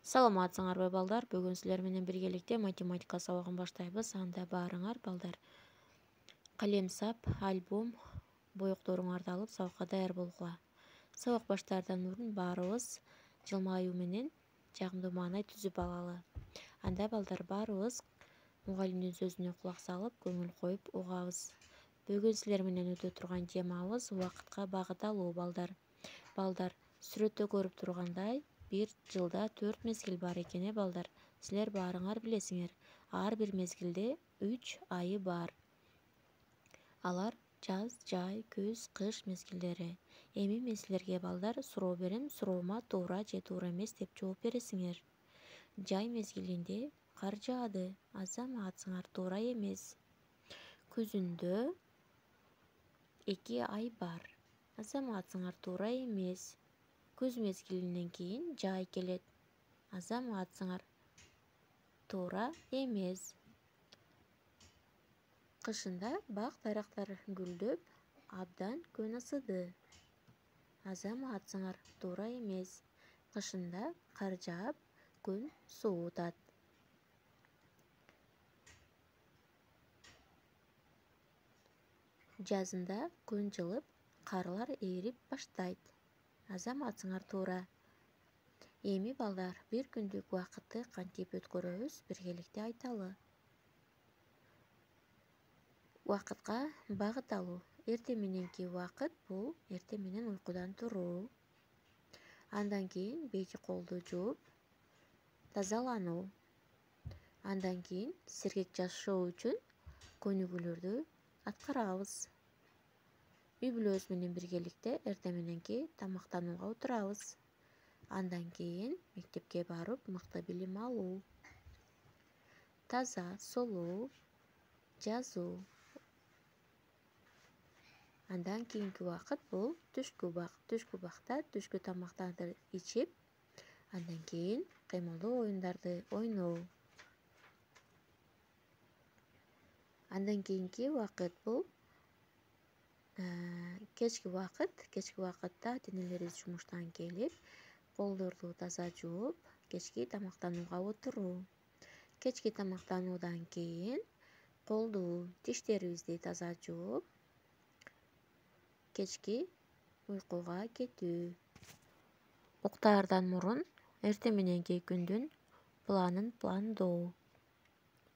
Саламатсыңарбы балдар? Бүгін сілер менен биргеликте математика сабагын баштайбыз. Анда баарыңар балдар калем сап, альбом, боекторуңарды алып сабакка даяр болгула. Сабак баштаардан мурун баарыбыз жылмаюу менен жагымдуу маанай түзүп алалы. Анда балдар баарыбыз мугалимдин сөзүнө кулак салып, көңүл коюп угабыз. Бүгүн силер менен өтө турган темабыз убакытка багыт алуу балдар. Балдар, сүрөттө көрүп тургандай, bir жылда 4 мезгил бар экен балдар. Силер баарыңар билесиңер. Ар бир мезгилде 3 айы бар. Алар жаз, жай, күз, кыш мезгилдери. Эми мен силерге балдар суроо берем, суроома туура же туура эмес деп жооп бересиңер. Жай мезгилинде кар жаады, азаматсыңар, туура эмес. Күзүндө 2 ай бар. Азаматсыңар, туура эмес. Күз мезгилинен кийин жай келет. Азаматсыңар, туура эмес. Кышында бак дарактар гүлдөп, абдан күн ысыды. Азаматсыңар, туура эмес. Кышында кар жаап, күн суутат. Жазында күн жылып, карлар ээрип баштайт. Азаматсыңар, туура. Эми балдар бир күндүк убакытты кантип өткөрөбүз биргеликте айталы. Убакытка багыт алуу. Эртең мененки убакыт бул эртең менен уйкудан туруу. Андан кийин бети колду жууп, тазалануу. Андан кийин сергек жашоо үчүн көнүгүүлөрдү аткарабыз. Үй бүлөбүз менен биргеликте эртең мененки тамактанууга отурабыз. Андан кийин мектепке барып мыкты билим алуу. Таза солуу жазуу. Андан кийинки убакыт бул түшкү убакыт. Түшкү убакта түшкү тамактарды ичип, андан кийин кыймылдуу оюндарды ойноо. Андан кийинки убакыт бул кечки убакыт. Кечки убакытта денелерибиз жумуштан келип, колдорду таза жууп, кечки тамактанууга отуруу. Кечки тамактануудан кийин колду, тиштерибизди таза жууп, кечки уйкуга кетүү. Уктаардан мурун эртең мененки күндүн планын пландоо.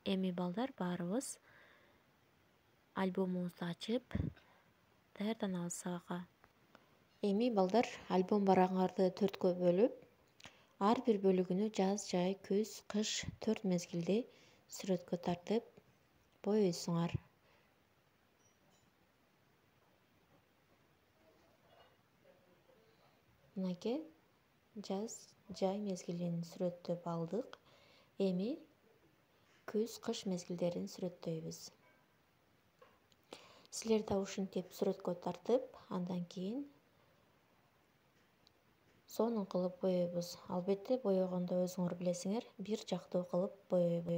Эми балдар баарыбыз альбомубузду ачып, даярданабыз сабакка. Эми балдар альбом барагыңарды 4кө бөлүп, ар бир бөлүгүнө жаз, жай, күз, кыш 4 мезгилде сүрөткө тартып боейсуңар. Мынакей жаз, жай мезгилин сүрөттөп алдык. Эми күз, кыш мезгилдерин сүрөттөйбүз. Силер да ушинтип сүрөткө тартып, андан кийин сонун кылып боейбуз. Албетте боегондо өзүңөр билесиңер, бир жактуу кылып боейбуз.